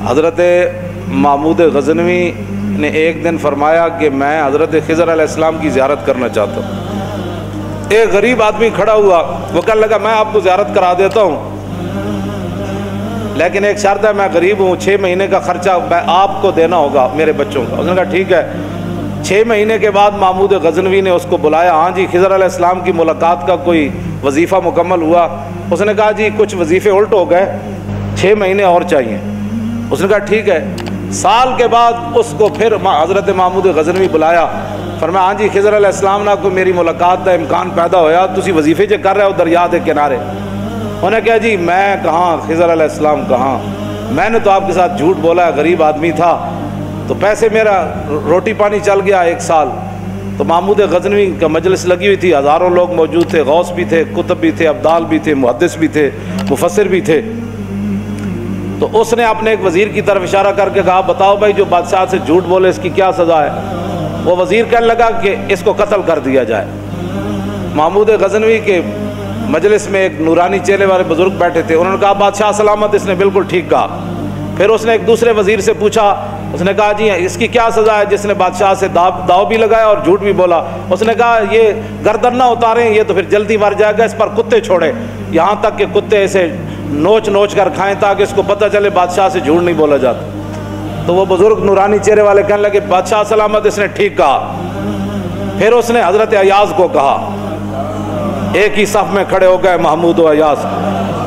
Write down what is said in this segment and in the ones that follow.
حضرت محمود غزنوی نے ایک دن فرمایا کہ میں حضرت خضر علیہ السلام کی زیارت کرنا چاہتا ہوں۔ ایک غریب آدمی کھڑا ہوا، وہ کہنے لگا میں آپ کو زیارت کرا دیتا ہوں، لیکن ایک شرط ہے، میں غریب ہوں، 6 مہینے کا خرچہ آپ کو دینا ہوگا میرے بچوں کا۔ اس نے کہا ٹھیک ہے۔ 6 مہینے کے بعد محمود غزنوی نے اس کو بلایا، ہاں جی خضر علیہ السلام کی ملاقات کا کوئی وظیفہ مکمل ہوا؟ اس نے کہا جی کچھ وظیفے الٹ ہو گئے، 6 مہینے اور چاہیے۔ اس نے کہا ٹھیک ہے۔ سال کے بعد اس کو پھر حضرت محمود غزنوی بلایا، فرمایا ہاں جی خضر علیہ السلام نہ کوئی میری ملاقات کا امکان پیدا ہویا، تسی وظیفے جو کر رہے ہو دریا دے کنارے؟ انہوں نے کہا جی میں کہاں، خضر علیہ السلام کہاں، میں نے تو آپ کے ساتھ جھوٹ بولا ہے، غریب آدمی تھا تو پیسے میرا روٹی پانی چل گیا 1 سال۔ تو محمود غزنوی کا مجلس لگی ہوئی تھی، ہزاروں لوگ موجود تھے، غوث بھی تھے، کتب بھی تھے، ابدال بھی تھے، محدث بھی تھے، مفسر بھی تھے۔ تو اس نے اپنے ایک وزیر کی طرف اشارہ کر کے کہا بتاؤ بھائی جو بادشاہ سے جھوٹ بولے اس کی کیا سزا ہے؟ وہ وزیر کہنے لگا کہ اس کو قتل کر دیا جائے۔ محمود غزنوی کے مجلس میں ایک نورانی چہرے والے بزرگ بیٹھے تھے، انہوں نے کہا بادشاہ سلامت، اس نے بالکل ٹھیک کہا۔ پھر اس نے ایک دوسرے وزیر سے پوچھا، اس نے کہا جی اس کی کیا سزا ہے جس نے بادشاہ سے داؤ بھی لگایا اور جھوٹ بھی بولا؟ اس نے کہا یہ گردن نہ اتاریں، یہ تو پھر جلدی مر جائے گا، اس پر کتے چھوڑیں، یہاں تک کہ کتے اسے نوچ نوچ کر کھائیں تاکہ اس کو پتہ چلے بادشاہ سے جھوٹ نہیں بولا جاتا۔ تو وہ بزرگ نورانی چہرے والے کہنے لگے بادشاہ سلامت، اس نے ٹھیک کہا۔ پھر اس نے حضرت ایاز کو کہا، ایک ہی صف میں کھڑے ہو گئے محمود و ایاز۔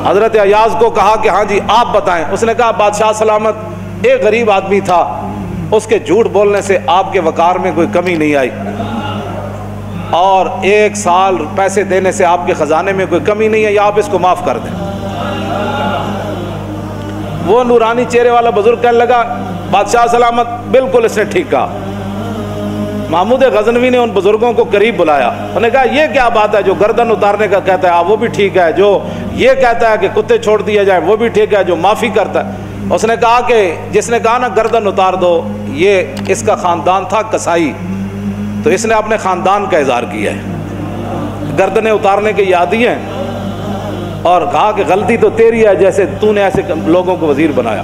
حضرت ایاز کو کہا کہ ہاں جی آپ بتائیں۔ اس نے کہا بادشاہ سلامت، ایک غریب آدمی تھا، اس کے جھوٹ بولنے سے آپ کے وقار میں کوئی کمی نہیں آئی، اور 1 سال پیسے دینے سے آپ کے خزانے میں کوئی کمی نہیں ہے، یا آپ اس کو معاف کر دیں۔ وہ نورانی چہرے والا بزرگ کہنے لگا بادشاہ سلامت بالکل اس نے ٹھیک کہا۔ محمود غزنوی نے ان بزرگوں کو قریب بلایا، انہوں نے کہا یہ کیا بات ہے، جو گردن اتارنے کا کہتا ہے وہ بھی ٹھیک ہے، جو یہ کہتا ہے کہ کتے چھوڑ دیا جائے وہ بھی ٹھیک ہے، جو معافی کرتا ہے۔ اس نے کہا کہ جس نے کہا نا گردن اتار دو، یہ اس کا خاندان تھا کسائی، تو اس نے اپنے خاندان کا اظہار کیا ہے، گردنیں اتارنے کے عادی ہیں، اور کہا کہ غلطی تو تیری ہے جیسے تو نے ایسے لوگوں کو وزیر بنایا۔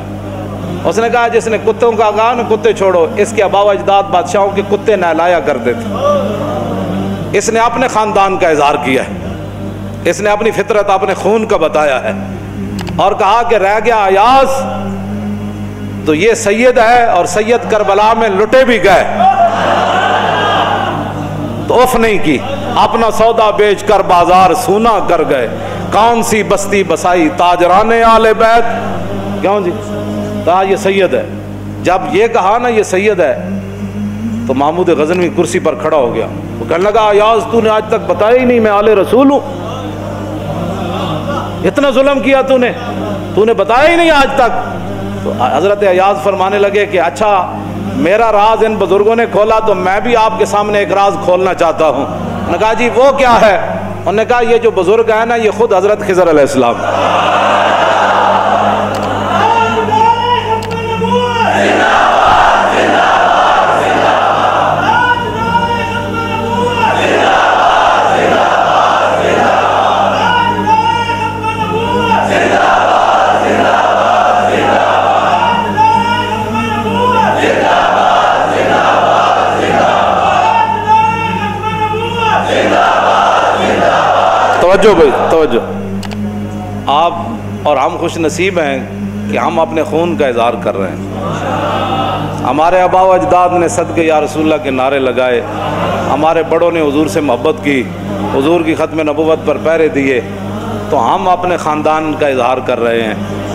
اس نے کہا جس نے کتوں کا کہا نا کتے چھوڑو، اس کے آباء و اجداد بادشاہوں کے کتے نہلایا کرتے تھے۔ اس نے اپنے خاندان کا اظہار کیا ہے، اس نے اپنی فطرت اپنے خون کا بتایا ہے، اور کہا کہ رہ گیا ایاز تو یہ سید ہے، اور سید کربلا میں لٹے بھی گئے تو اف نہیں کی، اپنا سودا بیچ کر بازار سونا کر گئے، کون سی بستی بسائی تاجران آل بیت۔ کیوں جی کہا یہ سید ہے۔ جب یہ کہا نا یہ سید ہے تو محمود غزنوی کرسی پر کھڑا ہو گیا، وہ کہنے لگا ایاز تو نے آج تک بتایا ہی نہیں میں آل رسول ہوں، اتنا ظلم کیا تو نے بتایا ہی نہیں آج تک۔ تو حضرت ایاز فرمانے لگے کہ اچھا میرا راز ان بزرگوں نے کھولا تو میں بھی آپ کے سامنے ایک راز کھولنا چاہتا ہوں۔ انہوں نے کہا جی وہ کیا ہے؟ انہوں نے کہا یہ جو بزرگ ہے نا یہ خود حضرت خضر علیہ السلام۔ توجہ بھائی توجہ، آپ اور ہم خوش نصیب ہیں کہ ہم اپنے خون کا اظہار کر رہے ہیں۔ ہمارے آباء و اجداد نے صدقے یا رسول اللہ کے نعرے لگائے، ہمارے بڑوں نے حضور سے محبت کی، حضور کی ختم نبوت پر پہرے دیے، تو ہم اپنے خاندان کا اظہار کر رہے ہیں،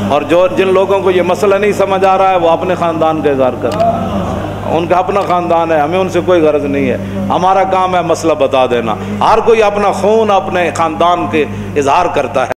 اور جن لوگوں کو یہ مسئلہ نہیں سمجھ آ رہا ہے وہ اپنے خاندان کا اظہار کر رہے ہیں، ان کا اپنا خاندان ہے، ہمیں ان سے کوئی غرض نہیں ہے، ہمارا کام ہے مسئلہ بتا دینا۔ ہر کوئی اپنا خون اپنے خاندان کے اظہار کرتا ہے۔